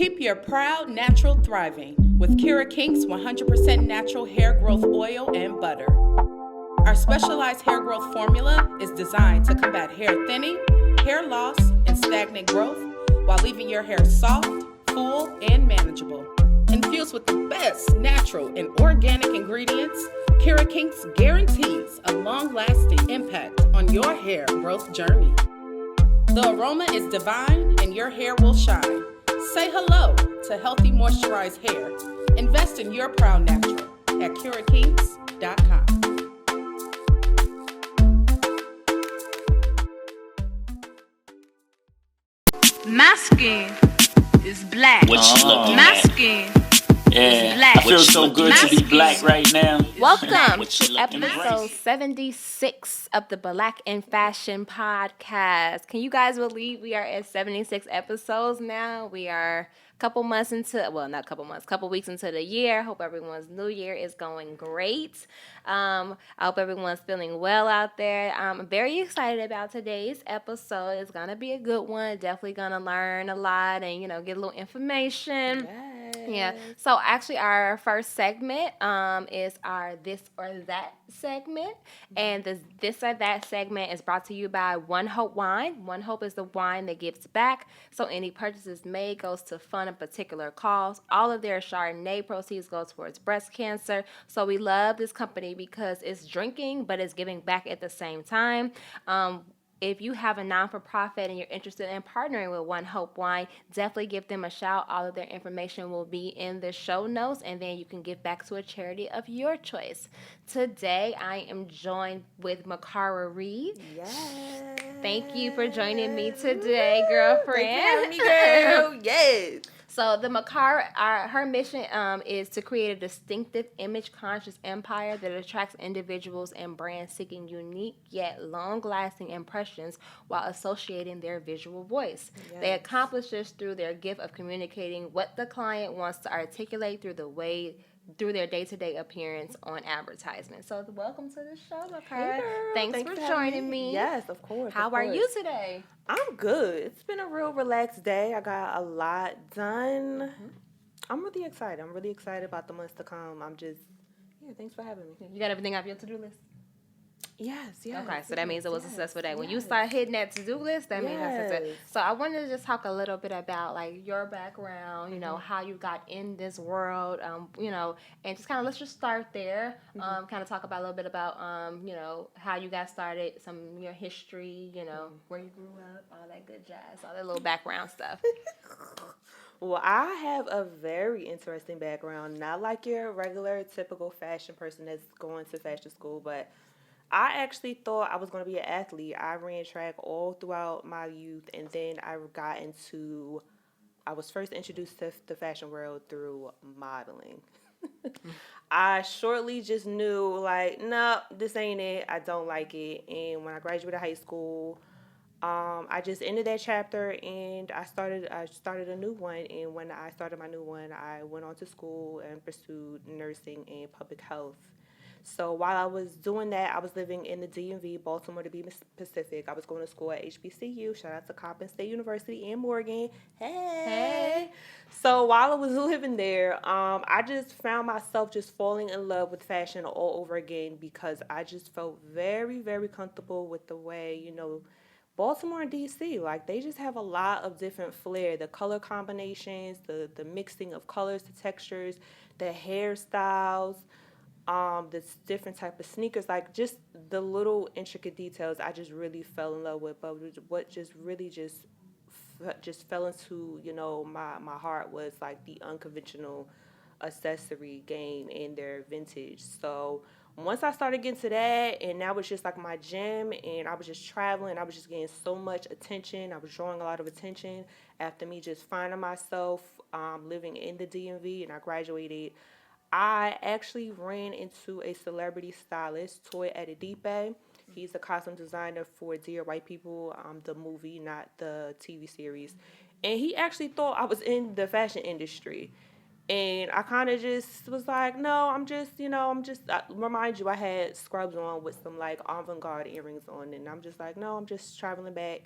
Keep your proud natural thriving with Kirahkinks 100% natural hair growth oil and butter. Our specialized hair growth formula is designed to combat hair thinning, hair loss, and stagnant growth while leaving your hair soft, full, and manageable. Infused with the best natural and organic ingredients, Kirahkinks guarantees a long-lasting impact on your hair growth journey. The aroma is divine and your hair will shine. Say hello to healthy moisturized hair. Invest in your proud natural at Kirahkinks.com. My skin is black. What you looking My at? skin Yeah, is black. I feel so good to be black right now. Welcome What you to looking at? episode 76 of the Black in Fashion podcast. Can you guys believe we are at 76 episodes now? We are a couple months into, well, not a couple months, couple weeks into the year. Hope everyone's new year is going great. I hope everyone's feeling well out there. I'm very excited about today's episode. It's going to be a good one. Definitely going to learn a lot and, get a little information. Yeah. So actually our first segment is our This or That segment. And this or That segment is brought to you by One Hope Wine. One Hope is the wine that gives back. So any purchases made goes to fund a particular cause. All of their Chardonnay proceeds go towards breast cancer. So we love this company because it's drinking, but it's giving back at the same time. If you have a non-for-profit and you're interested in partnering with One Hope Wine, definitely give them a shout. All of their information will be in the show notes, and then you can give back to a charity of your choice. Today, I am joined with Mikara Reid. Yes. Thank you for joining me today, girlfriend. Thank you for having me, girl. Yes. So the Mikara, her mission is to create a distinctive, image-conscious empire that attracts individuals and brands seeking unique yet long-lasting impressions while associating their visual voice. Yes. They accomplish this through their gift of communicating what the client wants to articulate through their day-to-day appearance on advertisement. So welcome to the show, Mikara. Hey, Thanks for joining me. Yes, of course. How are you today? I'm good. It's been a real relaxed day. I got a lot done. Mm-hmm. I'm really excited. I'm really excited about the months to come. Thanks for having me. You got everything off your to-do list? Yes. Okay, so that means it was a successful day. When you start hitting that to-do list, that means that's success. So I wanted to just talk a little bit about like your background, how you got in this world, and just kind of let's just start there. Kind of talk about a little bit about, how you got started, some of your history, where you grew up, all that good jazz, all that little background stuff. Well, I have a very interesting background, not like your regular typical fashion person that's going to fashion school, but I actually thought I was going to be an athlete. I ran track all throughout my youth, and then I was first introduced to the fashion world through modeling. I shortly just knew, no, this ain't it. I don't like it. And when I graduated high school, I just ended that chapter, and I started a new one. And when I started my new one, I went on to school and pursued nursing and public health. So while I was doing that, I was living in the DMV, Baltimore to be specific. I was going to school at HBCU. Shout out to Coppin State University and Morgan. Hey. So while I was living there, I just found myself just falling in love with fashion all over again because I just felt very, very comfortable with the way, Baltimore and DC, they just have a lot of different flair. The color combinations, the mixing of colors, the textures, the hairstyles, the different type of sneakers, just the little intricate details I just really fell in love with. But what just really just fell into, my heart was the unconventional accessory game and their vintage. So once I started getting to that, and that was just my gym, and I was just traveling, I was just getting so much attention. I was drawing a lot of attention after me just finding myself living in the DMV, and I graduated. I actually ran into a celebrity stylist, Toy Adedipe. He's a costume designer for Dear White People, the movie, not the TV series. And he actually thought I was in the fashion industry. And I kind of just was like, no, remind you, I had scrubs on with some avant-garde earrings on. And I'm just like, no, I'm just traveling back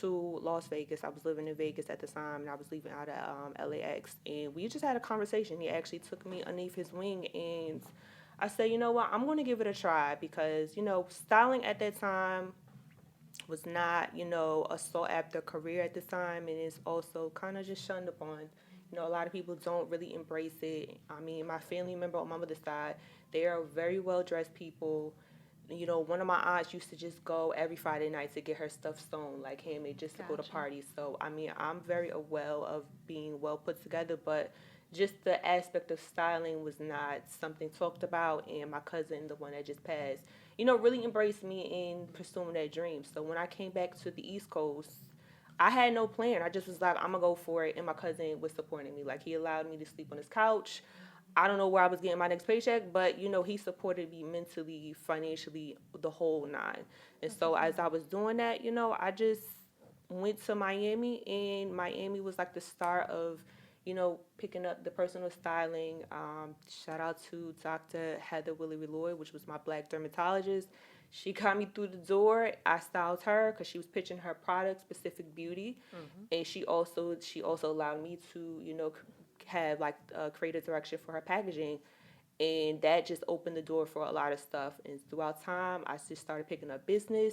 to Las Vegas. I was living in Vegas at the time, and I was leaving out of LAX. And we just had a conversation. He actually took me underneath his wing, and I said, you know what, I'm going to give it a try because, styling at that time was not, a sought after career at the time, and it's also kind of just shunned upon. A lot of people don't really embrace it. I mean, my family member on my mother's side, they are very well-dressed people. One of my aunts used to just go every Friday night to get her stuff sewn, like handmade, just to go to parties. So, I mean, I'm very aware of being well put together, but just the aspect of styling was not something talked about. And my cousin, the one that just passed, really embraced me in pursuing that dream. So when I came back to the East Coast, I had no plan. I just was like, I'm going to go for it. And my cousin was supporting me. Like, he allowed me to sleep on his couch. I don't know where I was getting my next paycheck, but, he supported me mentally, financially, the whole nine. And so as I was doing that, I just went to Miami, and Miami was like the start of, picking up the personal styling. Shout out to Dr. Heather Willie-Lloyd, which was my black dermatologist. She got me through the door. I styled her because she was pitching her product, Specific Beauty. And she also allowed me to, have like creative direction for her packaging, and that just opened the door for a lot of stuff. And throughout time, I just started picking up business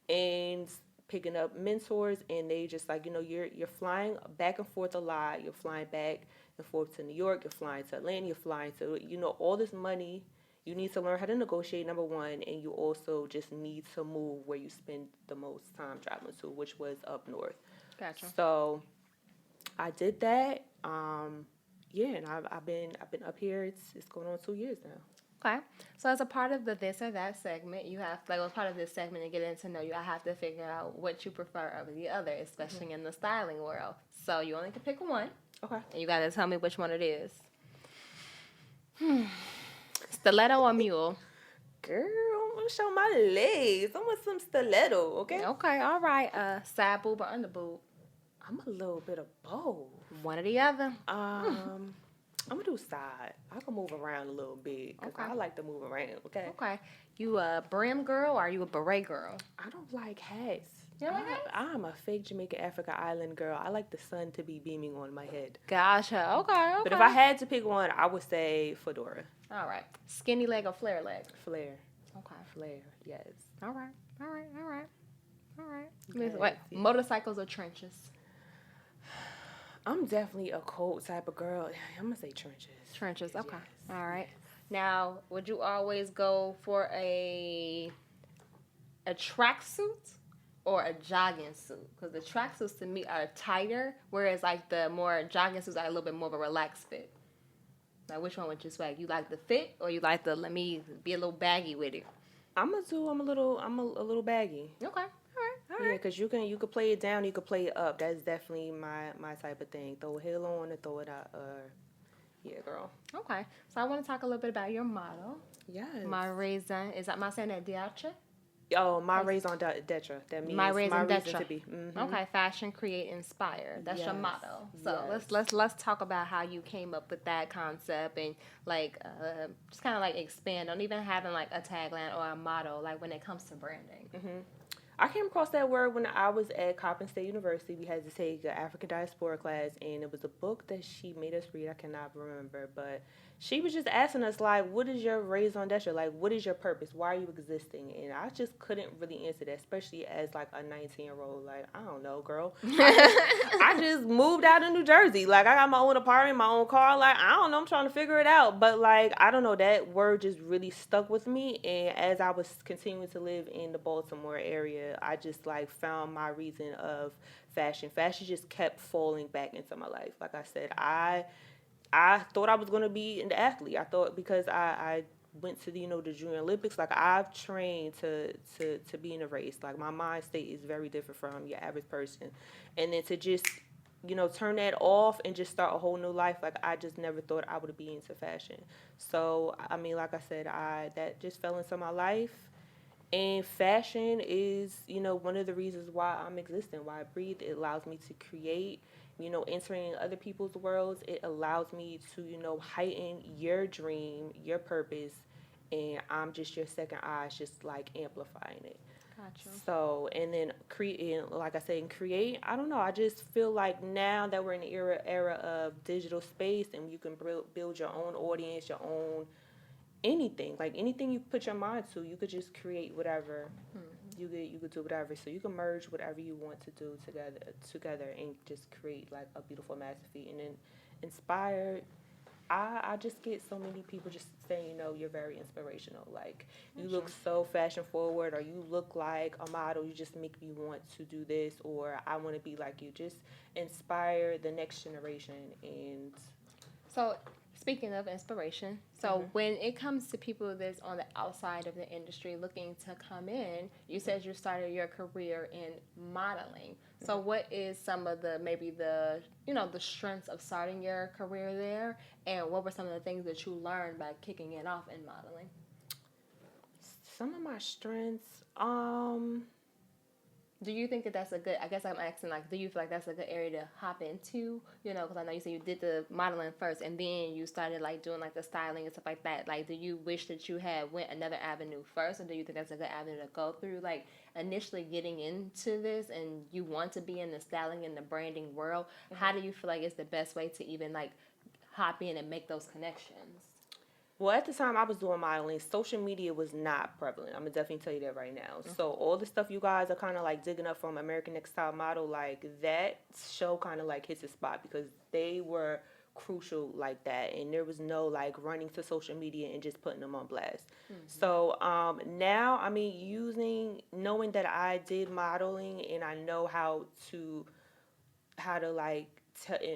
and picking up mentors, and they just like, you're flying back and forth a lot. You're flying back and forth to New York. You're flying to Atlanta. You're flying to all this money. You need to learn how to negotiate, number one, and you also just need to move where you spend the most time traveling to, which was up north. Gotcha. So I did that. And I've been up here. It's going on 2 years now. Okay. So as a part of the this or that segment, you have, like, as part of this segment and getting to know you, I have to figure out what you prefer over the other, especially in the styling world. So you only can pick one. Okay. And you got to tell me which one it is. Stiletto or mule? Girl, I'm going to show my legs. I want some stiletto, okay? Okay, all right. Side boob or under boob? I'm a little bit of both. One or the other. I'm going to do side. I can move around a little bit because I like to move around, okay? Okay. You a brim girl or are you a beret girl? I don't like hats. You don't like hats? I'm a fake Jamaica, Africa Island girl. I like the sun to be beaming on my head. Gotcha. Okay. But if I had to pick one, I would say fedora. All right. Skinny leg or flare leg? Flare. Okay. Flare, yes. All right. Yes. What? Motorcycles or trenches? I'm definitely a cold type of girl. I'm going to say trenches. Trenches, okay. Yes. All right. Now, would you always go for a tracksuit or a jogging suit? Because the tracksuits to me are tighter, whereas like the more jogging suits are a little bit more of a relaxed fit. Like, which one would you swag? You like the fit, or you like the let me be a little baggy with it? I'm a little baggy. Okay. All right. Yeah, because you can play it down, you can play it up. That's definitely my type of thing. Throw a heel on and throw it out. Yeah, girl. Okay. So I want to talk a little bit about your model. Yes. My raison, am I saying that Diache? Oh, my raison d'etre. That means My raison reason d'etre. to be. Mm-hmm. Okay, fashion, create, inspire. That's your Yes. motto. So Yes. let's talk about how you came up with that concept and like just kind of like expand on even having like a tagline or a motto like when it comes to branding. Mm-hmm. I came across that word when I was at Coppin State University. We had to take an African diaspora class, and it was a book that she made us read. I cannot remember, but she was just asking us, like, what is your raison d'etre? Like, what is your purpose? Why are you existing? And I just couldn't really answer that, especially as, like, a 19-year-old. Like, I don't know, girl. I just moved out of New Jersey. Like, I got my own apartment, my own car. Like, I don't know. I'm trying to figure it out. But, like, I don't know. That word just really stuck with me. And as I was continuing to live in the Baltimore area, I just, like, found my reason of fashion. Fashion just kept falling back into my life. Like I said, I thought I was going to be an athlete. I thought because I went to the Junior Olympics, like I've trained to be in a race. Like my mind state is very different from your average person. And then to just, turn that off and just start a whole new life, like I just never thought I would be into fashion. So, I mean, like I said, that just fell into my life. And fashion is, one of the reasons why I'm existing, why I breathe. It allows me to create. Entering other people's worlds, it allows me to, heighten your dream, your purpose, and I'm just your second eyes, just like amplifying it. Gotcha. So, and then create, like I said, create. I don't know. I just feel like now that we're in the era of digital space, and you can build your own audience, your own anything, like anything you put your mind to, you could just create whatever. You could do whatever. So you can merge whatever you want to do together, and just create like a beautiful masterpiece. And then inspired. I just get so many people just saying, you're very inspirational. Like, you look so fashion forward, or you look like a model. You just make me want to do this, or I want to be like you. Just inspire the next generation. And so, speaking of inspiration, so when it comes to people that's on the outside of the industry looking to come in, you said you started your career in modeling. So what is some of the the strengths of starting your career there, and what were some of the things that you learned by kicking it off in modeling? Some of my strengths, do you think that that's a good, I guess I'm asking, like, do you feel like that's a good area to hop into? Because I know you said you did the modeling first, and then you started, like, doing, like, the styling and stuff like that. Like, do you wish that you had went another avenue first, or do you think that's a good avenue to go through? Like, initially getting into this, and you want to be in the styling and the branding world, how do you feel like it's the best way to even, like, hop in and make those connections? Well, at the time I was doing modeling, social media was not prevalent. I'm going to definitely tell you that right now. So all the stuff you guys are kind of like digging up from American Next Top Model, like that show kind of like hits a spot because they were crucial like that. And there was no like running to social media and just putting them on blast. So now, I mean, knowing that I did modeling and I know how to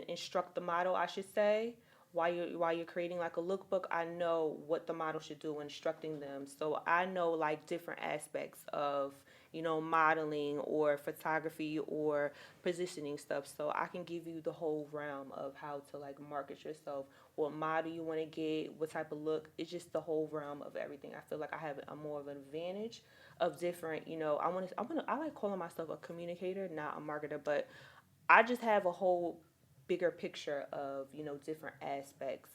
instruct the model, I should say, while you're creating like a lookbook, I know what the model should do, instructing them. So I know like different aspects of, modeling or photography or positioning stuff. So I can give you the whole realm of how to like market yourself, what model you want to get, what type of look. It's just the whole realm of everything. I feel like I have a more of an advantage of different, I like calling myself a communicator, not a marketer, but I just have a whole bigger picture of, different aspects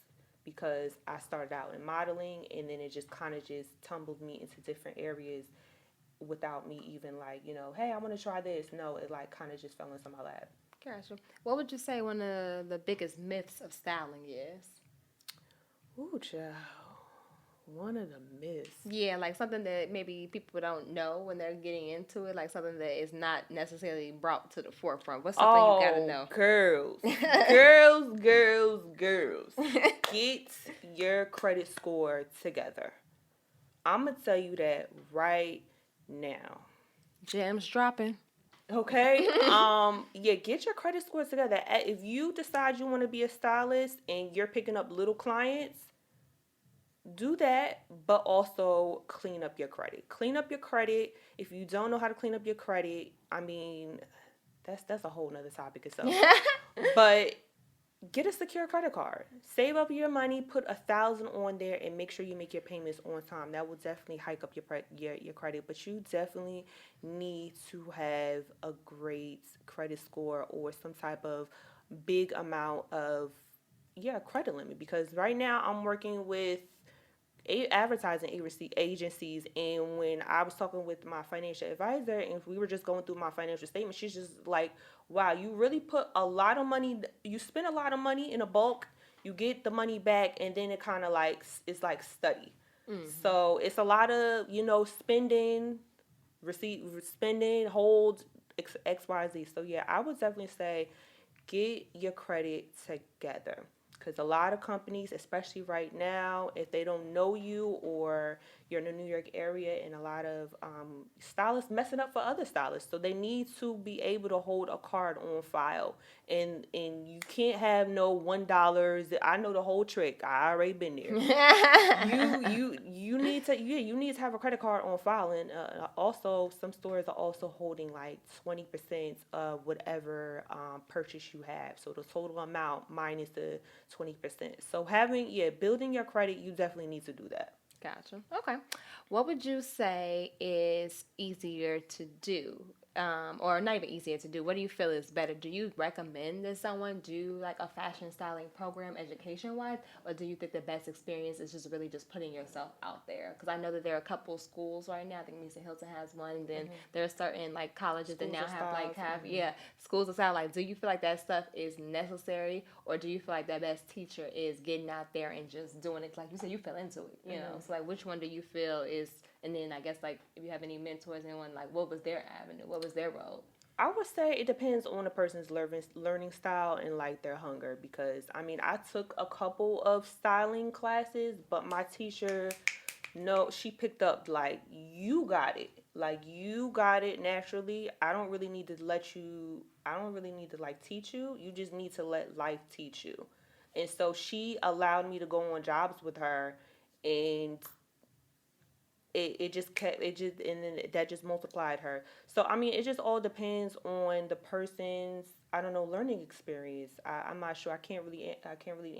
because I started out in modeling and then it just kind of just tumbled me into different areas without me even like, hey, I want to try this. No, it like kind of just fell into my lap. Gotcha. What would you say one of the biggest myths of styling is? Ooh, child. One of the myths. Yeah, like something that maybe people don't know when they're getting into it, like something that is not necessarily brought to the forefront. What's something you gotta know? Girls. girls. Get your credit score together. I'm going to tell you that right now. Gems dropping. Okay? Get your credit score together. If you decide you want to be a stylist and you're picking up little clients, do that, but also clean up your credit. Clean up your credit. If you don't know how to clean up your credit, I mean, that's a whole nother topic itself. But get a secure credit card. Save up your money, put $1,000 on there, and make sure you make your payments on time. That will definitely hike up your credit. But you definitely need to have a great credit score or some type of big amount of credit limit. Because right now I'm working with advertising agencies, and when I was talking with my financial advisor and we were just going through my financial statement, she's just like, wow, you really put a lot of money, you spend a lot of money in a bulk, you get the money back, and then it kind of like, it's like study. So it's a lot of, spending, hold, XYZ. So yeah, I would definitely say get your credit together. Because a lot of companies, especially right now, if they don't know you or you're in the New York area, and a lot of stylists messing up for other stylists. So they need to be able to hold a card on file. And you can't have no $1. I know the whole trick. I already been there. you need to have a credit card on file. And also, some stores are also holding like 20% of whatever purchase you have. So the total amount minus the 20%. So building your credit, you definitely need to do that. Gotcha. Okay. What would you say is easier to do? or not even easier to do? What do you feel is better? Do you recommend that someone do like a fashion styling program education wise, or do you think the best experience is just really just putting yourself out there? Because I know that there are a couple of schools right now. I think Mesa Hilton has one, and then there are certain like colleges that now have schools of style. Like, do you feel like that stuff is necessary, or do you feel like that best teacher is getting out there and just doing it? Like you said, you fell into it, you know. So like, which one do you feel is? And then I guess like if you have any mentors, anyone, like what was their avenue? What was their role? I would say it depends on the person's learning style and like their hunger, because I mean I took a couple of styling classes, but my teacher, no, she picked up like you got it naturally. I don't really need to like teach you. You just need to let life teach you. And so she allowed me to go on jobs with her, and that just multiplied her. So I mean, it just all depends on the person's, I don't know, learning experience. I'm not sure. I can't really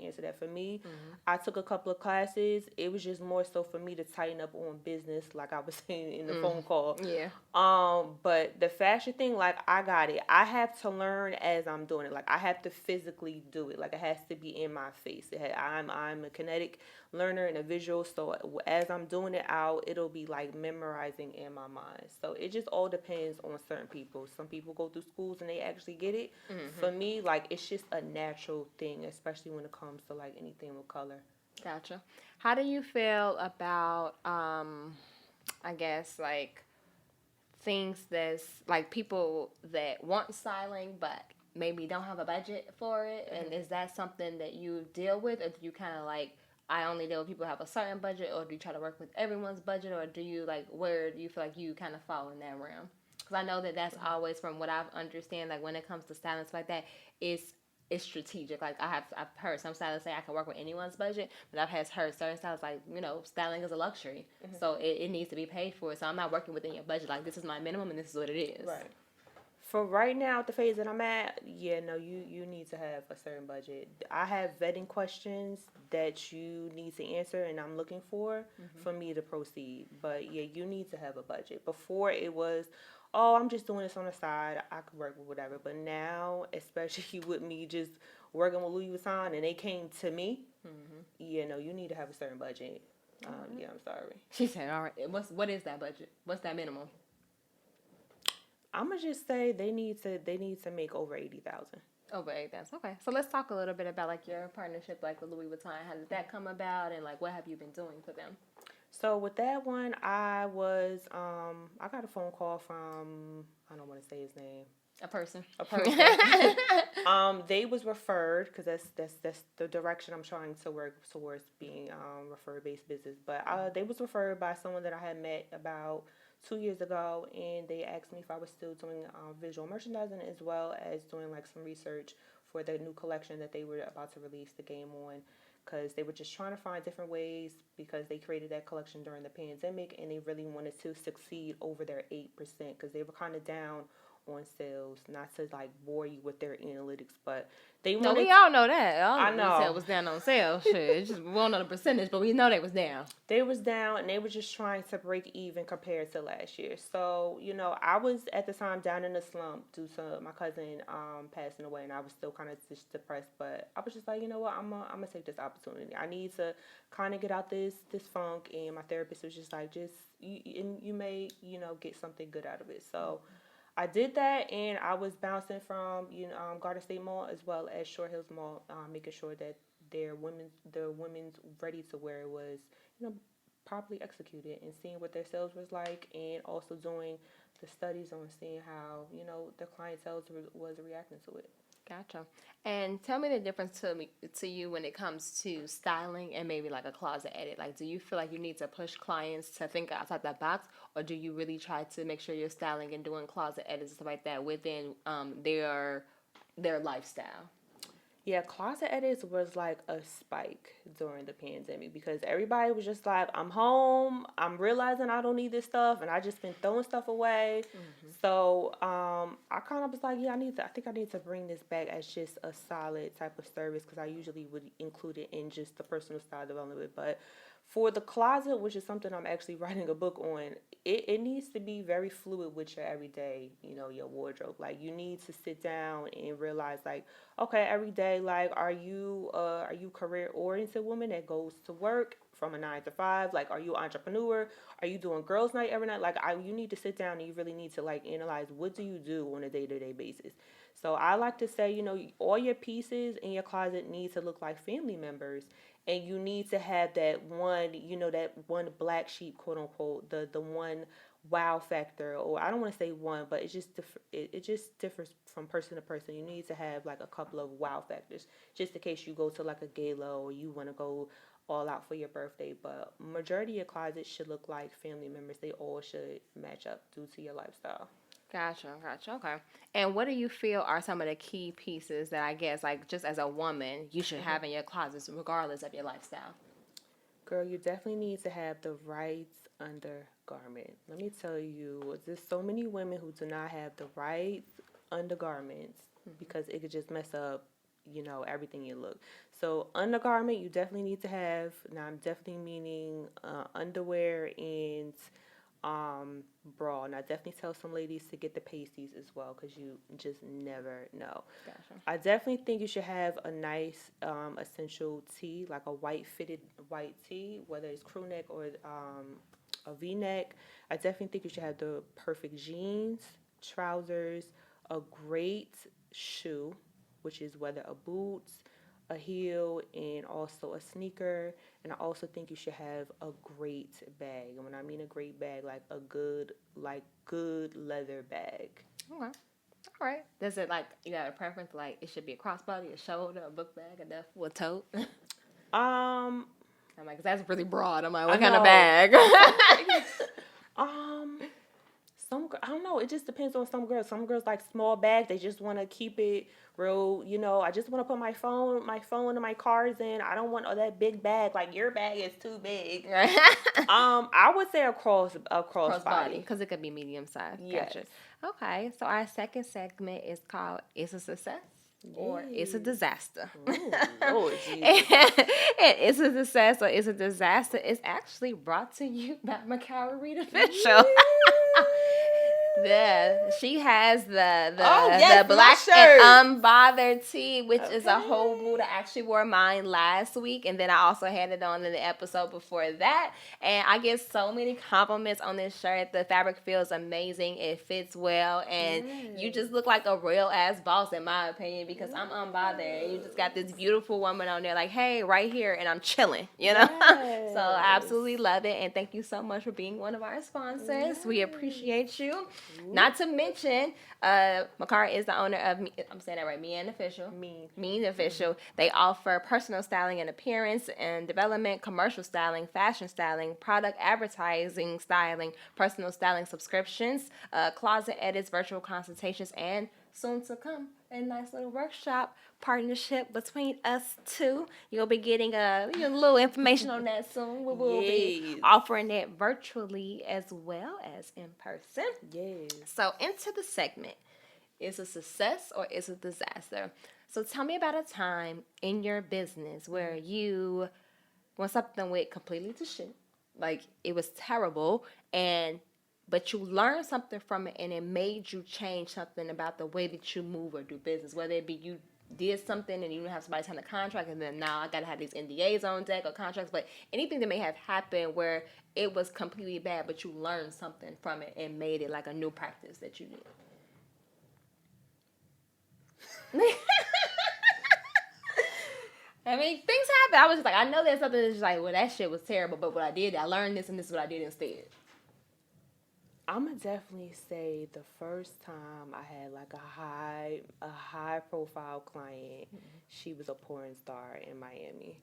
answer that. For me, I took a couple of classes. It was just more so for me to tighten up on business, like I was saying in the phone call. Yeah. But the fashion thing, like I got it. I have to learn as I'm doing it. Like I have to physically do it. Like it has to be in my face. I'm a kinetic learner and a visual. So as I'm doing it out, it'll be like memorizing in my mind. So it just all depends on certain people. Some people go through schools and they actually get it. For me, like it's just a natural thing, especially when it comes to like anything with color. Gotcha. How do you feel about I guess like things that's like people that want styling but maybe don't have a budget for it, and is that something that you deal with, or do you kind of like, I only deal with people who have a certain budget, or do you try to work with everyone's budget, or do you like, where do you feel like you kind of fall in that realm? Because I know that that's always, from what I understand, like when it comes to stylists like that, it's strategic. Like I've heard some stylists say I can work with anyone's budget, but I've heard certain stylists like, you know, styling is a luxury, so it needs to be paid for. So I'm not working within your budget. Like this is my minimum, and this is what it is. Right. For right now, at the phase that I'm at, yeah, no, you need to have a certain budget. I have vetting questions that you need to answer, and I'm looking for me to proceed. But yeah, you need to have a budget. Before it was, oh, I'm just doing this on the side. I could work with whatever. But now, especially with me just working with Louis Vuitton, and they came to me, yeah, no, you need to have a certain budget. Yeah, I'm sorry. She said, all right, what is that budget? What's that minimum? I'm gonna just say they need to make over 80,000. Over 8,000. Okay, so let's talk a little bit about like your partnership, like with Louis Vuitton. How did that come about, and like what have you been doing for them? So with that one, I got a phone call from, I don't want to say his name. A person. They was referred, because that's the direction I'm trying to work towards, being referred based business. But they was referred by someone that I had met about 2 years ago, and they asked me if I was still doing visual merchandising, as well as doing like some research for the new collection that they were about to release the game on, because they were just trying to find different ways, because they created that collection during the pandemic, and they really wanted to succeed over their 8%, because they were kind of down on sales. Not to like bore you with their analytics, but they wanted. No, we all know that. I know it was down on sales. Shit, just we don't know the percentage, but we know they was down. They was down, and they were just trying to break even compared to last year. So you know, I was at the time down in a slump due to my cousin passing away, and I was still kind of just depressed. But I was just like, you know what, I'm gonna take this opportunity. I need to kind of get out this funk, and my therapist was just like, you may get something good out of it. So I did that, and I was bouncing from Garden State Mall as well as Short Hills Mall, making sure that their women's ready to wear was properly executed, and seeing what their sales was like, and also doing the studies on seeing how the clientele was reacting to it. Gotcha. And tell me the difference to you when it comes to styling and maybe like a closet edit. Like, do you feel like you need to push clients to think outside that box, or do you really try to make sure you're styling and doing closet edits and stuff like that within their lifestyle? Yeah, closet edits was like a spike during the pandemic, because everybody was just like, I'm home, I'm realizing I don't need this stuff, and I just been throwing stuff away. So I kind of was like, yeah, I think I need to bring this back as just a solid type of service, because I usually would include it in just the personal style development. But For the closet, which is something I'm actually writing a book on, it needs to be very fluid with your everyday, your wardrobe. Like, you need to sit down and realize, like, okay, every day, like, are you career oriented woman that goes to work from a 9 to 5? Like, are you an entrepreneur? Are you doing girls' night every night? Like, you need to sit down and you really need to, like, analyze what do you do on a day-to-day basis. So I like to say, all your pieces in your closet need to look like family members. And you need to have that one, that one black sheep, quote unquote, the one wow factor. Or I don't want to say one, but it just differs from person to person. You need to have like a couple of wow factors, just in case you go to like a gala or you want to go all out for your birthday. But majority of your closet should look like family members. They all should match up due to your lifestyle. Gotcha. Okay. And what do you feel are some of the key pieces that I guess, like, just as a woman, you should have in your closets regardless of your lifestyle? Girl, you definitely need to have the right undergarment. Let me tell you, there's so many women who do not have the right undergarments because it could just mess up, everything you look. So undergarment, you definitely need to have. Now, I'm definitely meaning underwear and bra. And I definitely tell some ladies to get the pasties as well because you just never know. Gotcha. I definitely think you should have a nice essential tee, like a fitted white tee, whether it's crew neck or a V-neck. I definitely think you should have the perfect jeans, trousers, a great shoe, which is whether a boots, a heel, and also a sneaker. And I also think you should have a great bag. And when I mean a great bag, like a good leather bag. Okay. All right. Does it, like, you have a preference? Like, it should be a crossbody, a shoulder, a book bag, a duffel, a tote? I'm like, 'cause that's really broad. I'm like, what kind of bag? I don't know. It just depends on some girls. Some girls like small bags. They just want to keep it real. I just want to put my phone and my cards in. I don't want all that big bag. Like, your bag is too big. I would say a crossbody because it could be medium size. Yes. Gotcha. Okay. So our second segment is called "It's a Success" or "It's a Disaster." Ooh, Lord Jesus. And "It's a Success" or "It's a Disaster" is actually brought to you by Mikara Reid official. Yeah, she has the black and unbothered tee, which is a whole mood. I actually wore mine last week, and then I also had it on in the episode before that. And I get so many compliments on this shirt. The fabric feels amazing. It fits well, and you just look like a real ass boss, in my opinion, because I'm unbothered. You just got this beautiful woman on there, like, hey, right here, and I'm chilling, Yes. So I absolutely love it, and thank you so much for being one of our sponsors. Yes. We appreciate you. Not to mention, Mikara is the owner of, I'm saying that right, MIIEN Official. MIIEN Official. They offer personal styling and appearance and development, commercial styling, fashion styling, product advertising styling, personal styling subscriptions, closet edits, virtual consultations, and soon to come, a nice little workshop partnership between us two. You'll be getting a little information on that soon. We will be offering it virtually as well as in person. Yes. So into the segment, is a success or is a disaster? So tell me about a time in your business where you when something went completely to shit, like it was terrible, but you learned something from it and it made you change something about the way that you move or do business, whether it be you did something and you didn't have somebody sign a contract and then now I got to have these NDAs on deck or contracts, but anything that may have happened where it was completely bad, but you learned something from it and made it like a new practice that you did. I mean, things happen. I was just like, I know there's something that's just like, well, that shit was terrible, but what I did, I learned this and this is what I did instead. I'm gonna definitely say the first time I had like a high profile client, she was a porn star in Miami.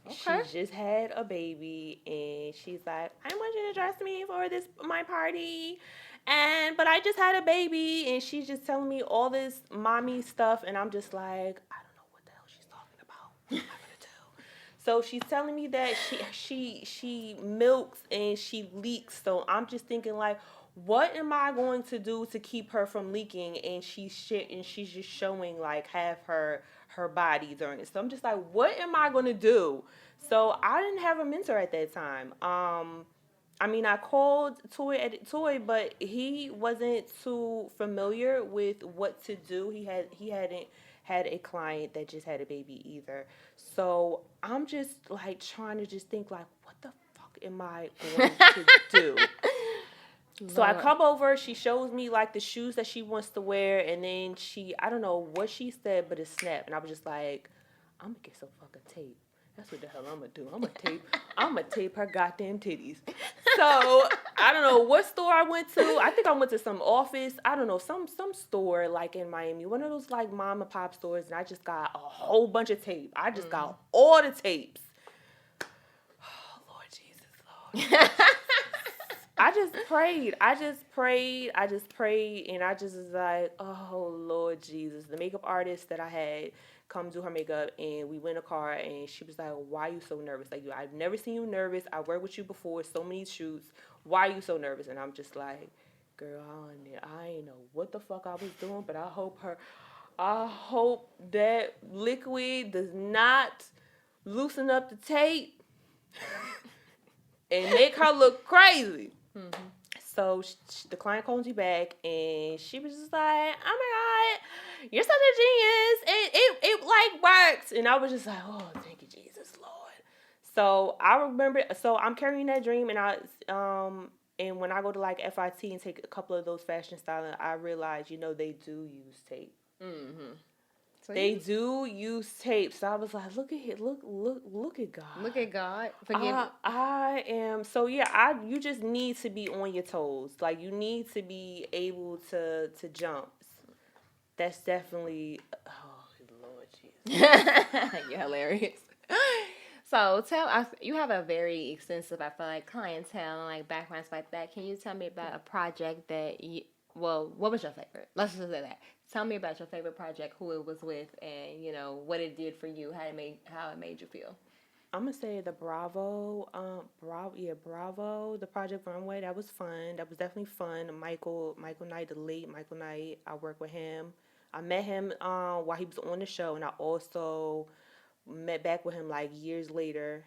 Okay. She just had a baby and she's like, I want you to dress me for my party. But I just had a baby and she's just telling me all this mommy stuff and I'm just like, I don't know what the hell she's talking about. What am I gonna do? So she's telling me that she milks and she leaks. So I'm just thinking like, what am I going to do to keep her from leaking? And she's just showing like half her body during it. So I'm just like, what am I going to do? So I didn't have a mentor at that time. I mean, I called Toy, but he wasn't too familiar with what to do. He hadn't had a client that just had a baby either. So I'm just like trying to just think like, what the fuck am I going to do? So I come over, she shows me like the shoes that she wants to wear, and then I don't know what she said, but it snapped, and I was just like, I'm gonna get some fucking tape. That's what the hell I'm gonna do. I'm gonna tape her goddamn titties. So I don't know what store I went to. I think I went to some office. I don't know, some store like in Miami, one of those like mom and pop stores, and I just got a whole bunch of tape. I just got all the tapes. Oh, Lord Jesus, Lord. I just prayed, and I just was like, oh, Lord Jesus. The makeup artist that I had come do her makeup, and we went in a car, and she was like, why are you so nervous? Like, I've never seen you nervous. I worked with you before, so many shoots. Why are you so nervous? And I'm just like, girl, I ain't know what the fuck I was doing, but I hope that liquid does not loosen up the tape and make her look crazy. Mm-hmm. So the client called me back, and she was just like, oh my God, you're such a genius, and it like works. And I was just like, oh, thank you, Jesus, Lord. So I remember, so I'm carrying that dream, and when I go to like FIT and take a couple of those fashion styling, I realize, they do use tape. Mm-hmm. So they do use tape. So I was like, look at God. Look at God. I am. So you just need to be on your toes. Like, you need to be able to jump. That's definitely, oh, Lord Jesus. You're hilarious. So you have a very extensive, I feel like, clientele and like backgrounds like that. Can you tell me about a project that what was your favorite? Let's just say that. Tell me about your favorite project, who it was with, and what it did for you, how it made you feel. I'm gonna say the Bravo, the Project Runway. That was fun. That was definitely fun. Michael Knight, the late Michael Knight. I worked with him. I met him while he was on the show, and I also met back with him like years later.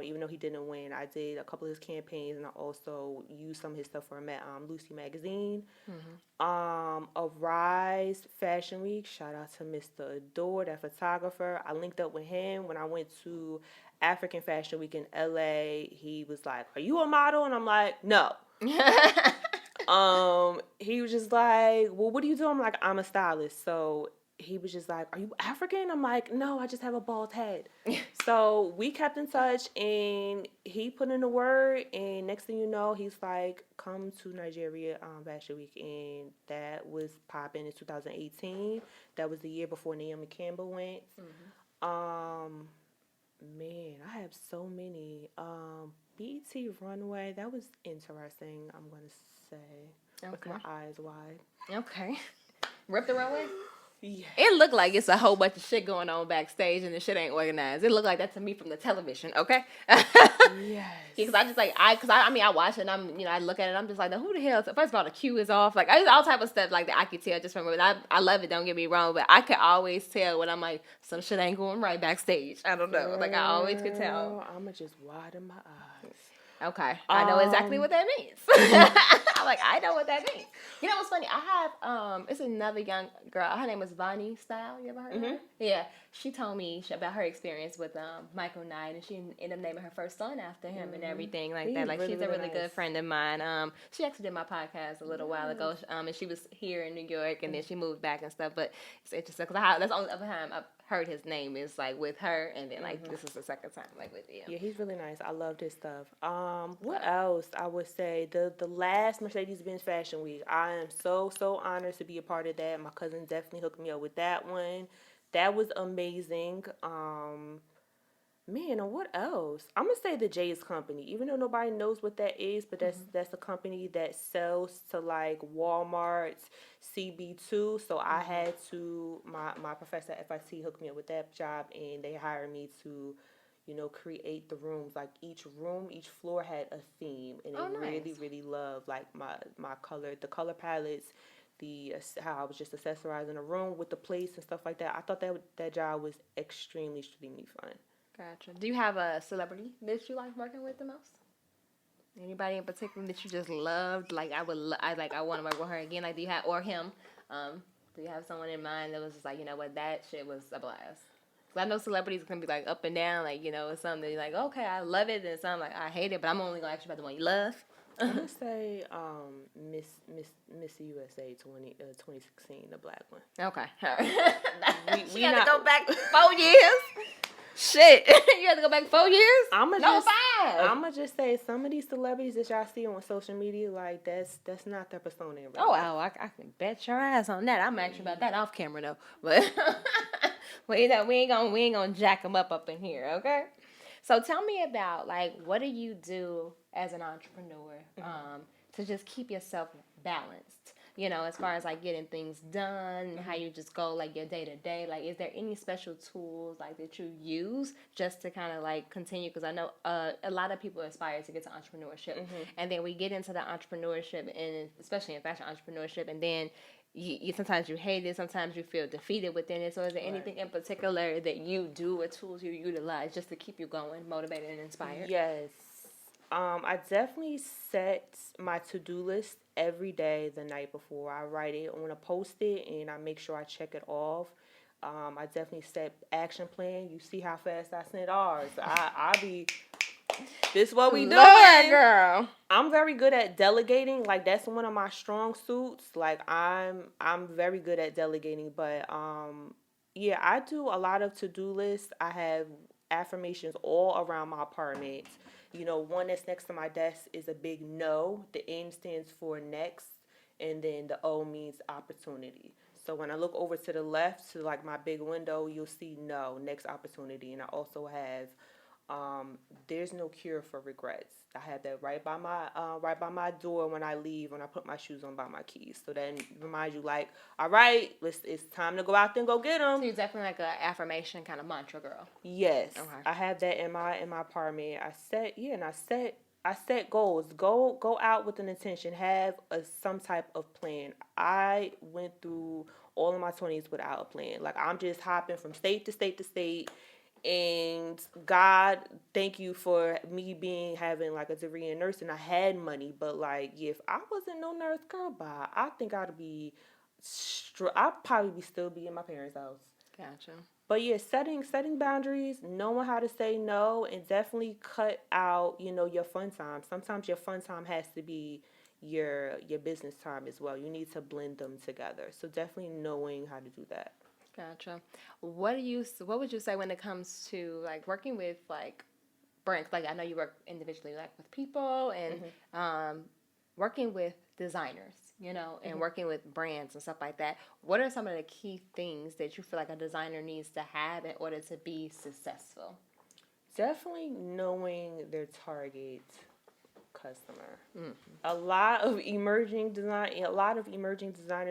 Even though he didn't win, I did a couple of his campaigns, and I also used some of his stuff for Lucy magazine. Mm-hmm. Arise Fashion Week. Shout out to Mr. Adore, that photographer. I linked up with him when I went to African Fashion Week in LA. He was like, "Are you a model?" And I'm like, "No." He was just like, "Well, what do you do?" I'm like, "I'm a stylist." So he was just like, "Are you African?" I'm like, "No, I just have a bald head." So we kept in touch, and he put in the word, and next thing you know, he's like, "Come to Nigeria Fashion Week," and that was popping in 2018. That was the year before Naomi Campbell went. Mm-hmm. Man, I have so many. BET Runway, that was interesting, I'm going to say, with my eyes wide. Okay. Rip the Runway? Yeah. It looked like it's a whole bunch of shit going on backstage, and the shit ain't organized. It looked like that to me from the television, okay? Yes. Because I watch it, and I look at it, and I'm just like, who the hell? First of all, the cue is off. Like, all type of stuff like that I could tell just from it. I love it, don't get me wrong, but I could always tell when I'm like, some shit ain't going right backstage. I don't know. Like, I always could tell. I'm going to just widen my eyes. Okay. I know exactly what that means. I know what that means. You know what's funny? I have, it's another young girl. Her name is Vonnie Style. You ever heard of her? Yeah. She told me about her experience with Michael Knight, and she ended up naming her first son after him and everything like that. Like, she's a really good friend of mine. She actually did my podcast a little while ago, and she was here in New York, and then she moved back and stuff. But it's interesting because that's the only other time I've heard his name is like with her, and then this is the second time like with you. Yeah, he's really nice. I loved his stuff. What else? I would say the last Mercedes-Benz Fashion Week. I am so honored to be a part of that. My cousin definitely hooked me up with that one. That was amazing. Man, and what else? I'm gonna say the J's Company, even though nobody knows what that is, but that's a company that sells to like Walmart's CB2. So I had to my professor at FIT hooked me up with that job, and they hired me to, create the rooms. Like each room, each floor had a theme, and I really, really loved like my the color palettes, how I was just accessorizing a room with the plates and stuff like that. I thought that job was extremely, extremely fun. Gotcha. Do you have a celebrity that you like working with the most? Anybody in particular that you just loved? Like I want to work with her again. Like do you have or him? Do you have someone in mind that was just like, you know what, that shit was a blast? Cause I know celebrities can be like up and down. Like it's something that you're like, okay, I love it, and something like I hate it, but I'm only gonna ask you about the one you love. I'm gonna say Miss USA 2016, the black one. Okay. We had to go back 4 years. Shit, you had to go back 4 years. I'm gonna just say some of these celebrities that y'all see on social media, like that's not their persona. In real life. I can bet your ass on that. I'm actually about that off camera though, but we ain't gonna jack them up in here, okay? So tell me about like what do you do as an entrepreneur to just keep yourself balanced? As far as like getting things done, how you just go like your day to day. Like, is there any special tools like that you use just to kind of like continue? Because I know a lot of people aspire to get to entrepreneurship, and then we get into the entrepreneurship, and especially in fashion entrepreneurship, and then you sometimes you hate it, sometimes you feel defeated within it. So, is there anything in particular that you do or tools you utilize just to keep you going, motivated, and inspired? Yes. I definitely set my to-do list every day the night before. I write it on a Post-it and I make sure I check it off. I definitely set action plan. You see how fast I sent ours. This is what we doing, girl. I'm very good at delegating. Like that's one of my strong suits. Like I'm very good at delegating. But yeah, I do a lot of to-do lists. I have affirmations all around my apartment. One that's next to my desk is a big no. The N stands for next, and then the O means opportunity. So when I look over to the left to like my big window, you'll see no, next opportunity. And I also have there's no cure for regrets. I have that right by my door when I leave, when I put my shoes on by my keys. So then reminds you like, all right, it's time to go out there and go get them. So you're definitely like an affirmation kind of mantra girl. Yes. Okay. I have that in my apartment. I set goals. Go out with an intention. Have some type of plan. I went through all of my 20s without a plan. Like I'm just hopping from state to state to state. And God, thank you for me having like a degree in nursing. I had money, but like if I wasn't no nurse girl, bye, I think I'd probably still be in my parents' house. Gotcha. But yeah, setting boundaries, knowing how to say no, and definitely cut out, your fun time. Sometimes your fun time has to be your business time as well. You need to blend them together. So definitely knowing how to do that. Gotcha. What would you say when it comes to like working with like brands? Like I know you work individually like with people and working with designers, and working with brands and stuff like that. What are some of the key things that you feel like a designer needs to have in order to be successful? Definitely knowing their target customer. A lot of emerging designers.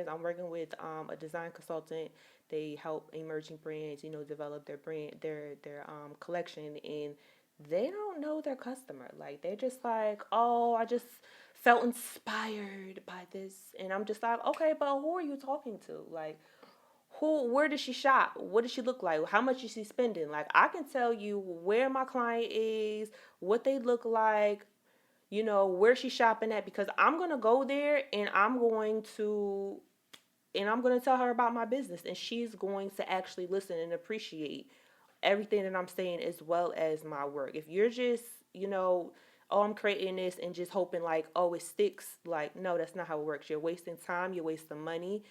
I'm working with a design consultant. They help emerging brands, develop their brand, their collection, and they don't know their customer. Like they're just like, oh, I just felt inspired by this, and I'm just like, okay, but who are you talking to? Like, where does she shop? What does she look like? How much is she spending? Like, I can tell you where my client is, what they look like, where she's shopping at, because I'm gonna go there and I'm going to tell her about my business, and she's going to actually listen and appreciate everything that I'm saying as well as my work. If you're just, oh, I'm creating this and just hoping like, oh, it sticks. Like, no, that's not how it works. You're wasting time, you're wasting money,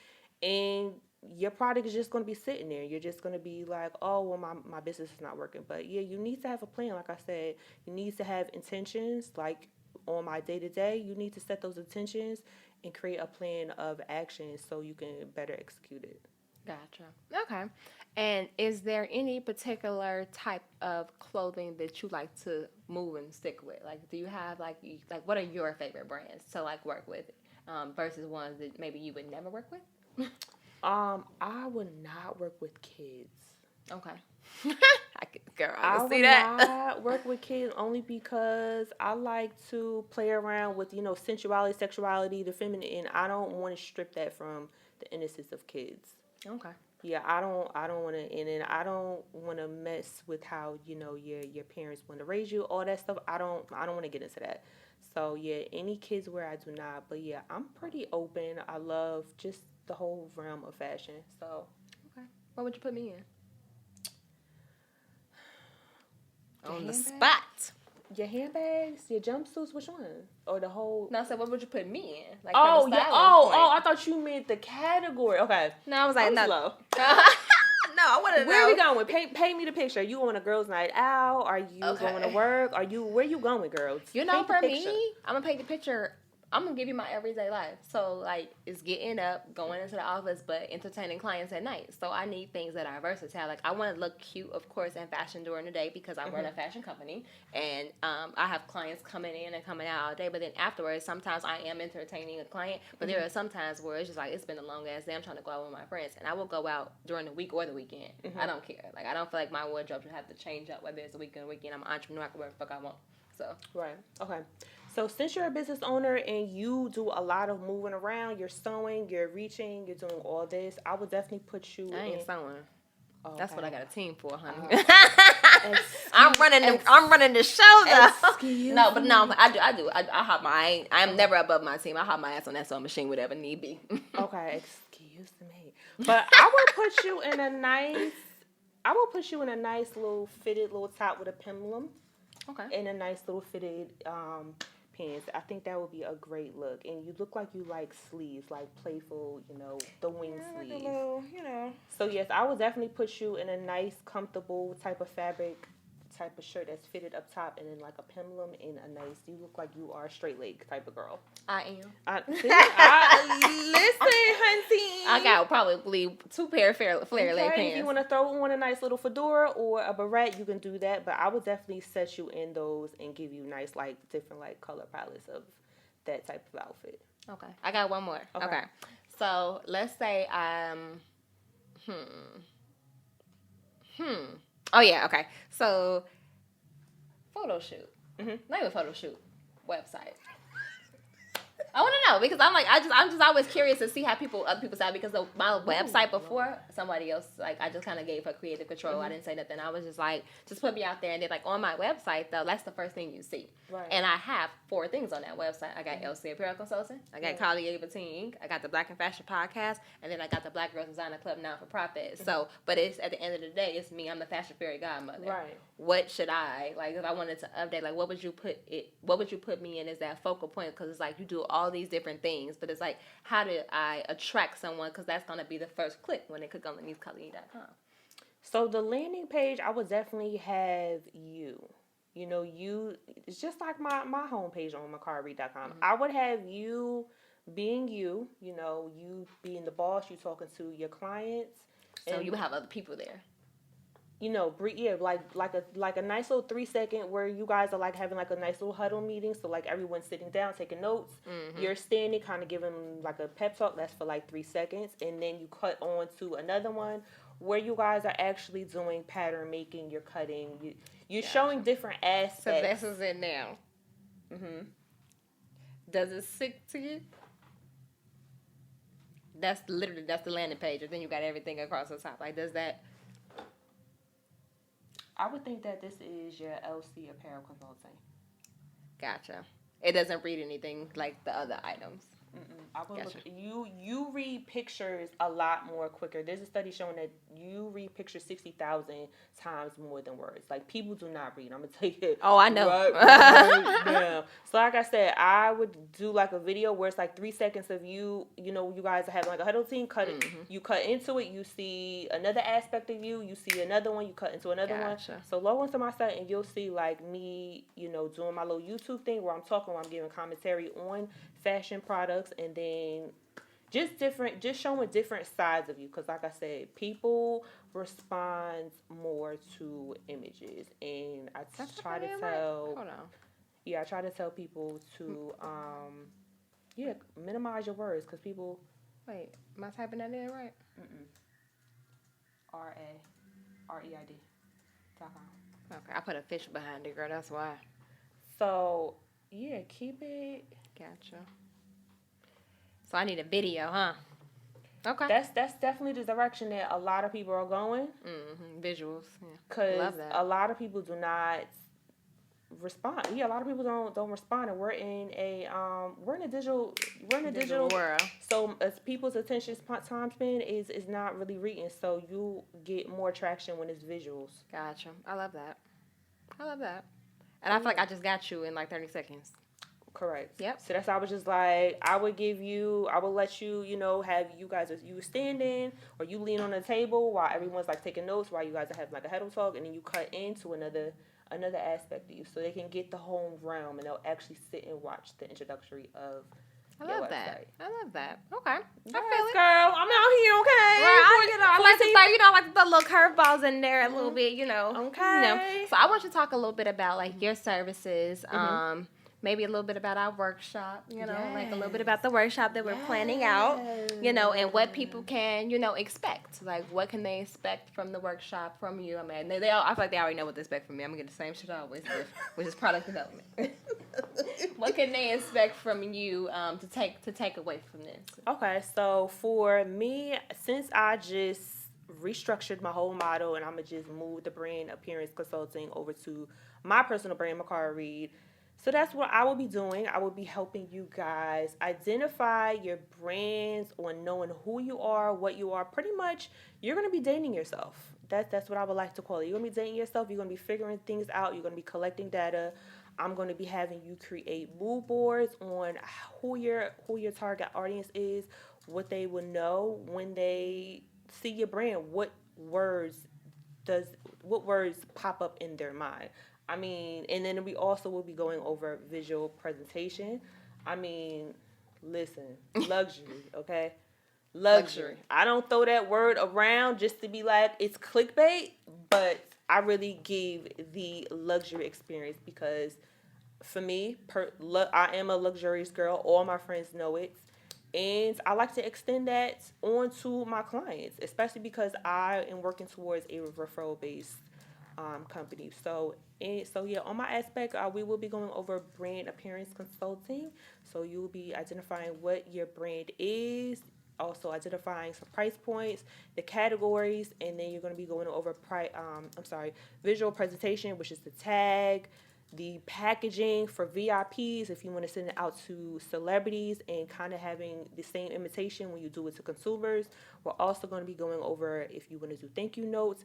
and your product is just going to be sitting there. You're just going to be like, oh, well, my business is not working. But yeah, you need to have a plan. Like I said, you need to have intentions. Like on my day-to-day, you need to set those intentions and create a plan of action so you can better execute it. Gotcha. Okay. And is there any particular type of clothing that you like to move and stick with? Like, do you have like what are your favorite brands to like work with, versus ones that maybe you would never work with? I would not work with kids. Okay. I like, girl, I I would see that. not work with kids only because I like to play around with, sensuality, sexuality, the feminine, and I don't want to strip that from the innocence of kids. Okay. Yeah, I don't want to, and then I don't want to mess with how, your parents want to raise you, all that stuff. I don't want to get into that. So yeah, any kids where I do not, but yeah, I'm pretty open. I love just the whole realm of fashion. So Okay. What would you put me in? On the handbag? spot. Your handbags, your jumpsuits, which one? Or the whole? No, I said, what would you put me in? Like, Oh from the yeah. styling Oh, point. I thought you meant the category. Okay. No, I was like, no. Slow. No, I want to know. Where are we going? Paint me the picture. You on a girls' night out? Are you going to work? Where you going, girls? You know, Paint the for picture. me, I'm gonna paint the picture. I'm gonna give you my everyday life. So like, it's getting up, going into the office, but entertaining clients at night. So I need things that are versatile. Like I want to look cute, of course, in fashion during the day because I run a fashion company, and I have clients coming in and coming out all day. But then afterwards, sometimes I am entertaining a client, but there are some times where it's just like it's been a long ass day. I'm trying to go out with my friends, and I will go out during the week or the weekend. I don't care. Like I don't feel like my wardrobe should have to change up whether it's a weekend or weekend. I'm an entrepreneur. I can wear the fuck I want. So Right. Okay. So since you're a business owner and you do a lot of moving around, you're sewing, you're reaching, you're doing all this, I would definitely put you I ain't in. sewing. Okay. That's what I got a team for, honey. Excuse- I'm running the show though. Excuse No, but no, I do. I hop my. I'm never above my team. I hop my ass on that sewing machine, whatever need be. Okay, excuse me. But I will put you in a nice. I will put you in a nice little fitted little top with a peplum. Okay. And a nice little fitted pants. I think that would be a great look. And you look like you like sleeves, like playful, the wing sleeves. Like a little, So yes, I would definitely put you in a nice, comfortable type of fabric, type of shirt that's fitted up top, and then like a peplum and a nice. You look like you are a straight leg type of girl. I am. Listen, hunty. I got probably 2 pair of flare leg If pants. you want to throw on a nice little fedora or a beret, you can do that. But I would definitely set you in those and give you nice, like, different, like, color palettes of that type of outfit. Okay. I got one more. Okay. So let's say I'm. Oh yeah. Okay. So photo shoot. Not even photo shoot. Website. I want to know because I'm just always curious to see how other people side because my website before somebody else I just kind of gave her creative control. I didn't say nothing. I was just like just put me out there and then on my website though that's the first thing you see. Right. And I have 4 things on that website. I got LC Apparel Consulting. I got Carly Boutique. I got the Black and Fashion Podcast, and then I got the Black Girls Designer Club not for profit. So, but it's at the end of the day, it's me. I'm the fashion fairy godmother. Right. What should I if I wanted to update? Like, what would you put me in as that focal point? Because it's like you do all these different things, but it's like how do I attract someone? Because that's gonna be the first click when they click on LeniseColleen.com. So the landing page, I would definitely have you. It's just like my homepage on MikaraReid.com. I would have you being you, you being the boss, you talking to your clients. So and you have other people there. Like a nice little 3-second where you guys are like having like a nice little huddle meeting. So like everyone's sitting down taking notes. You're standing, kind of giving like a pep talk. That's for like 3 seconds, and then you cut on to another one where you guys are actually doing pattern making. You're cutting. You're showing different aspects. So this is it now. Does it stick to you? That's the landing page, and then you got everything across the top. Like, does that? I would think that this is your LC Apparel Consulting. Gotcha. It doesn't read anything like the other items. I would Gotcha. look. You read pictures a lot more quicker. There's a study showing that you read pictures 60,000 times more than words. Like people do not read. I'm gonna tell you. Oh, I know. Right now. So like I said, I would do like a video where it's like 3 seconds of you. You guys are having like a huddle team. You cut into it. You see another aspect of you. You see another one. You cut into another one. So log onto my site and you'll see like me. Doing my little YouTube thing where I'm talking, where I'm giving commentary on fashion products, and then just showing different sides of you, because like I said, people respond more to images, and I try to tell people to minimize your words, because people Wait, am I typing that in right? RAREID. Okay, I put a fish behind it, girl. That's why. So, yeah, keep it. Gotcha. So I need a video, huh? Okay. That's definitely the direction that a lot of people are going. Visuals. Yeah. Because a lot of people do not respond. Yeah, a lot of people don't respond, and we're in a digital world. So as people's attention time span is not really reading, so you get more traction when it's visuals. Gotcha. I love that. And I feel like I just got you in like 30 seconds. Correct. Yep. So that's why I was just like, I would let you, have you guys, you standing or you lean on the table while everyone's like taking notes, while you guys are having like a huddle talk, and then you cut into another aspect of you, so they can get the whole realm and they'll actually sit and watch the introductory of. I love that. Okay. I feel it. Girl, I'm out here, okay? Right, I like to throw, like the little curveballs in there a little bit, Okay. So I want you to talk a little bit about like your services, maybe a little bit about our workshop, like a little bit about the workshop that we're planning out, and what people can, expect. Like, what can they expect from the workshop from you? I mean, I feel like they already know what to expect from me. I'm going to get the same shit I always do, which is product development. What can they expect from you to take away from this? Okay, so for me, since I just restructured my whole model and I'm going to just move the brand appearance consulting over to my personal brand, Mikara Reid. So that's what I will be doing. I will be helping you guys identify your brands on knowing who you are, what you are. Pretty much, you're going to be dating yourself. That's what I would like to call it. You're going to be dating yourself. You're going to be figuring things out. You're going to be collecting data. I'm going to be having you create mood boards on who your target audience is, what they will know when they see your brand, what words pop up in their mind. I mean, and then we also will be going over visual presentation. I mean, listen, luxury, okay? Luxury. I don't throw that word around just to be like, it's clickbait, but I really give the luxury experience because for me, I am a luxurious girl. All my friends know it. And I like to extend that on to my clients, especially because I am working towards a referral-based company. So yeah, on my aspect, we will be going over brand appearance consulting. So you will be identifying what your brand is, also identifying some price points, the categories, and then you're going to be going over visual presentation, which is the tag, the packaging for VIPs if you want to send it out to celebrities, and kind of having the same imitation when you do it to consumers. We're also going to be going over if you want to do thank you notes.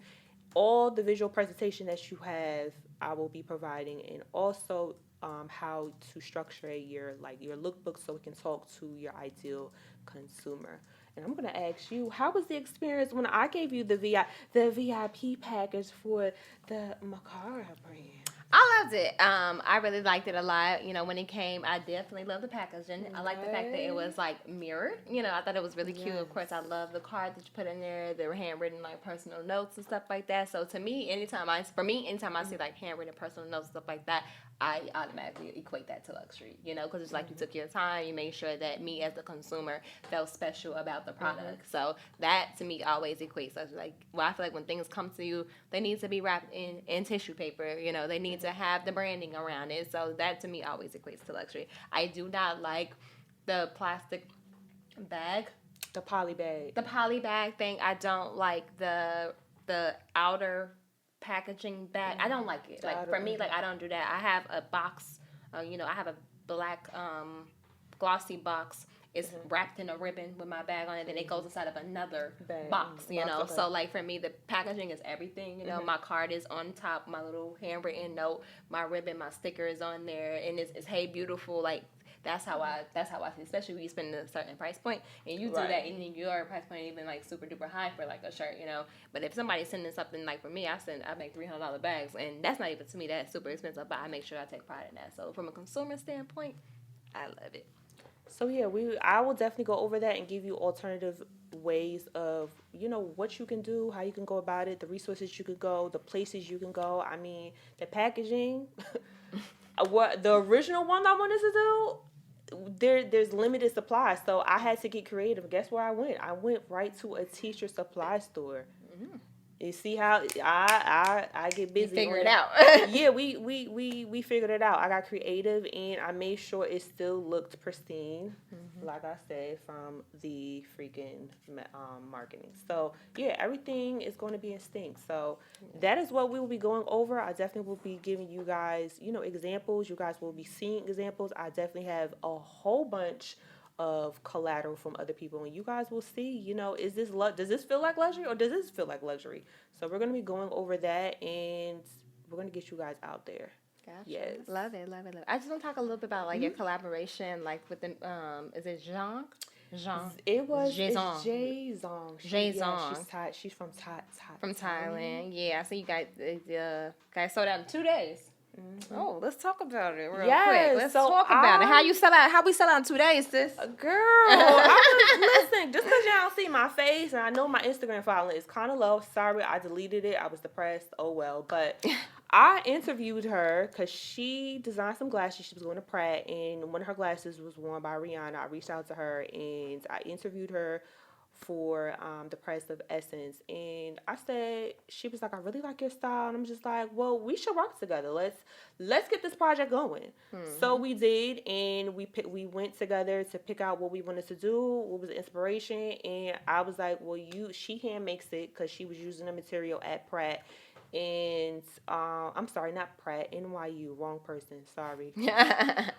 All the visual presentation that you have, I will be providing, and also how to structure your lookbook so we can talk to your ideal consumer. And I'm gonna ask you, how was the experience when I gave you the VIP package for the Mikara brand? I loved it. I really liked it a lot. When it came, I definitely loved the packaging. I like the fact that it was like mirrored. I thought it was really cute. Of course, I love the card that you put in there. They were handwritten like personal notes and stuff like that. So to me, anytime I see like handwritten personal notes and stuff like that, I automatically equate that to luxury. Because it's like you took your time, you made sure that me as the consumer felt special about the product. So that to me always equates. I feel like when things come to you, they need to be wrapped in tissue paper. They need to have the branding around it. So that to me always equates to luxury. I do not like the plastic bag. The poly bag. The poly bag thing. I don't like the outer packaging bag. I don't like it. Like for me, I don't do that. I have a box. I have a black glossy box. It's wrapped in a ribbon with my bag on it, and it goes inside of another box, Okay. So, for me, the packaging is everything, My card is on top, my little handwritten note, my ribbon, my sticker is on there, and it's hey, beautiful, that's how I see, especially when you spend a certain price point, and you do that, and then your price point even, super duper high for, a shirt, But if somebody's sending something, for me, I make $300 bags, and that's not even, to me, that's super expensive, but I make sure I take pride in that. So, from a consumer standpoint, I love it. So yeah, I will definitely go over that and give you alternative ways of, what you can do, how you can go about it, the resources you could go, the places you can go. I mean, the packaging, what the original one I wanted to do, there's limited supply, so I had to get creative. Guess where I went? I went right to a teacher supply store. You see how I get busy. Figure it out. Yeah, we figured it out. I got creative and I made sure it still looked pristine, like I said, from the freaking marketing. So yeah, everything is going to be in sync. So that is what we will be going over. I definitely will be giving you guys, examples. You guys will be seeing examples. I definitely have a whole bunch of collateral from other people, and you guys will see, is this does this feel like luxury or does this feel like luxury? So we're going to be going over that, and we're going to get you guys out there. Gotcha. Yes. Love it. I just want to talk a little bit about like your collaboration, like with the is it Jean? It was Jason. Jason. Jason. She's from From Thailand. Yeah, I see you guys sold out in 2 days. Oh, let's talk about it real quick. Let's talk about it. How we sell out in 2 days, sis? Girl, listen, just because y'all don't see my face, and I know my Instagram following is kind of low. Sorry, I deleted it. I was depressed. Oh, well. But I interviewed her because she designed some glasses. She was going to Pratt, and one of her glasses was worn by Rihanna. I reached out to her, and I interviewed her for the price of Essence, and I said, she was like, I really like your style, and I'm just like, well, we should work together. Let's get this project going. So we did, and we went together to pick out what we wanted to do, what was the inspiration, and I was like, well, she hand makes it because she was using the material at Pratt. And I'm sorry, not Pratt, NYU, wrong person, sorry. Yeah,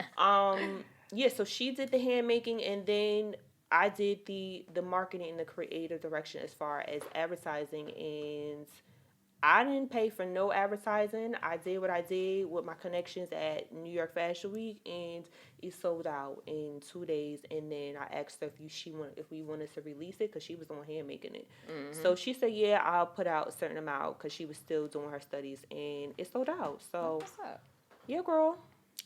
so she did the hand making, and then I did the marketing and the creative direction as far as advertising, and I didn't pay for no advertising. I did what I did with my connections at New York Fashion Week, and it sold out in 2 days. And then I asked her if we wanted to release it because she was on hand making it. So she said, yeah, I'll put out a certain amount because she was still doing her studies, and it sold out. So what's up? Yeah, girl.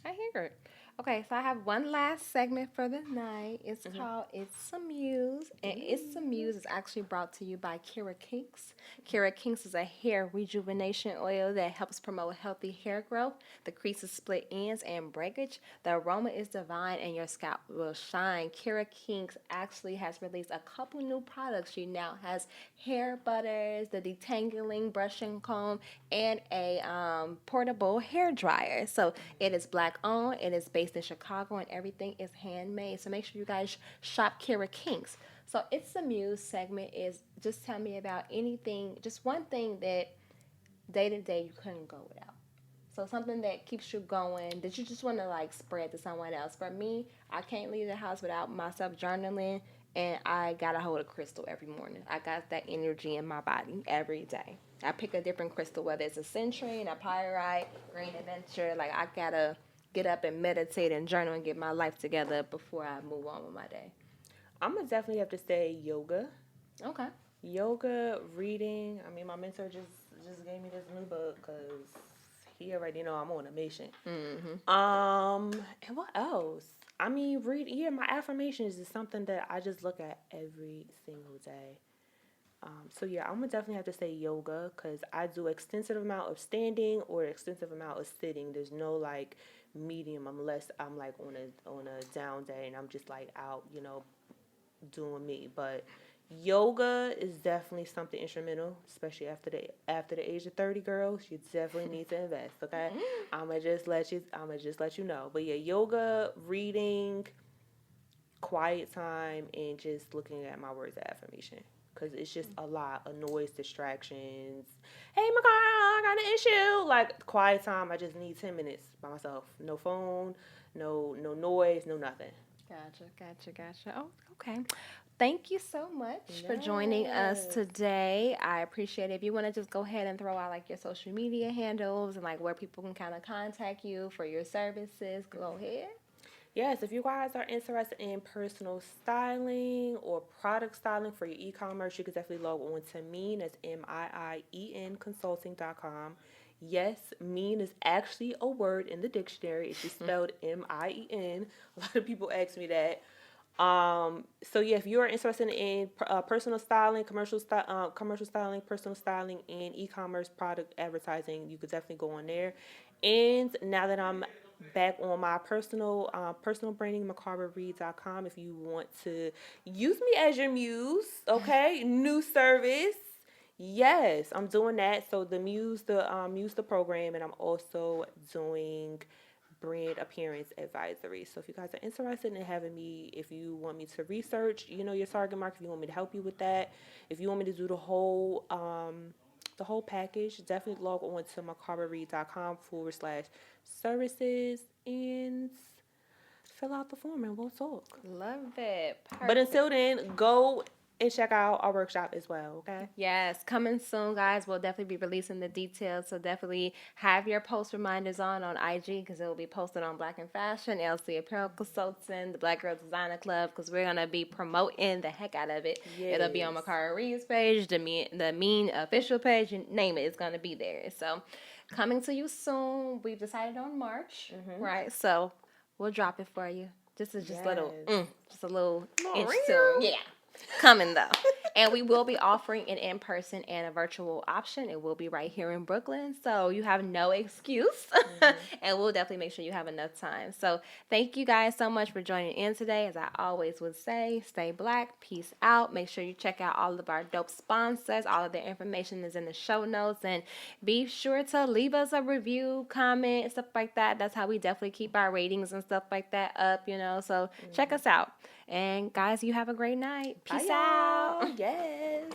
I hear it. Okay, so I have one last segment for the night. It's called It's a Muse. And It's a Muse is actually brought to you by Kirahkinks. Kirahkinks is a hair rejuvenation oil that helps promote healthy hair growth, decreases split ends and breakage. The aroma is divine and your scalp will shine. Kirahkinks actually has released a couple new products. She now has hair butters, the detangling brushing comb, and a portable hair dryer. So it is black owned. It is based in Chicago, and everything is handmade. So make sure you guys shop Kirahkinks. So It's a Muse segment is just tell me about anything, just one thing that day to day you couldn't go without. So something that keeps you going, that you just want to like spread to someone else. For me, I can't leave the house without myself journaling, and I gotta hold a crystal every morning. I got that energy in my body every day. I pick a different crystal, whether it's a citrine, a pyrite, green adventure. Like I gotta get up and meditate and journal and get my life together before I move on with my day. I'm gonna definitely have to say yoga. Okay. Yoga, reading. I mean, my mentor just gave me this new book because he already know I'm on a mission. And what else? I mean, yeah, my affirmations is something that I just look at every single day. So yeah, I'm gonna definitely have to say yoga because I do extensive amount of standing or extensive amount of sitting. There's no like medium unless I'm like on a down day and I'm just like out, doing me. But yoga is definitely something instrumental, especially after the age of 30, girls. You definitely need to invest. Okay, I'ma just let you know. But yeah, yoga, reading, quiet time, and just looking at my words of affirmation. Because it's just a lot of noise, distractions. Hey, Mikara, I got an issue. Like, quiet time, I just need 10 minutes by myself. No phone, no noise, no nothing. Gotcha. Oh, okay. Thank you so much for joining us today. I appreciate it. If you want to just go ahead and throw out like your social media handles and like where people can kind of contact you for your services, go ahead. Yes, if you guys are interested in personal styling or product styling for your e-commerce, you can definitely log on to MIIEN. That's MIIEN Consulting.com. Yes, MIIEN is actually a word in the dictionary. It's just spelled MIEN. A lot of people ask me that. So yeah, if you are interested in personal styling, commercial styling, personal styling, and e-commerce product advertising, you could definitely go on there. And now that I'm back on my personal branding, MikaraReid.com, if you want to use me as your muse, okay, new service. Yes, I'm doing that. So the Muse the program, and I'm also doing brand appearance advisory. So if you guys are interested in having me, if you want me to research, your target market, if you want me to help you with that, if you want me to do the whole package, definitely log on to mikarareid.com/services and fill out the form and we'll talk. Love it. Perfect. But until then, go and check out our workshop as well, okay? Yes, coming soon, guys. We'll definitely be releasing the details, so definitely have your post reminders on IG because it will be posted on Black and Fashion, LC Apparel Consultant, the Black Girl Designer Club, because we're going to be promoting the heck out of it. Yes. It'll be on Mikara Reid's page, the MIIEN official page, you name it, it's going to be there. So coming to you soon. We've decided on March, right? So we'll drop it for you. This is just a little inch soon. Yeah. Coming though. And we will be offering an in-person and a virtual option. It will be right here in Brooklyn, so you have no excuse. And we'll definitely make sure you have enough time. So thank you guys so much for joining in today. As I always would say, stay black, peace out. Make sure you check out all of our dope sponsors. All of their information is in the show notes. And be sure to leave us a review, comment, stuff like that. That's how we definitely keep our ratings and stuff like that up, So check us out. And guys, you have a great night. Peace out. Yes.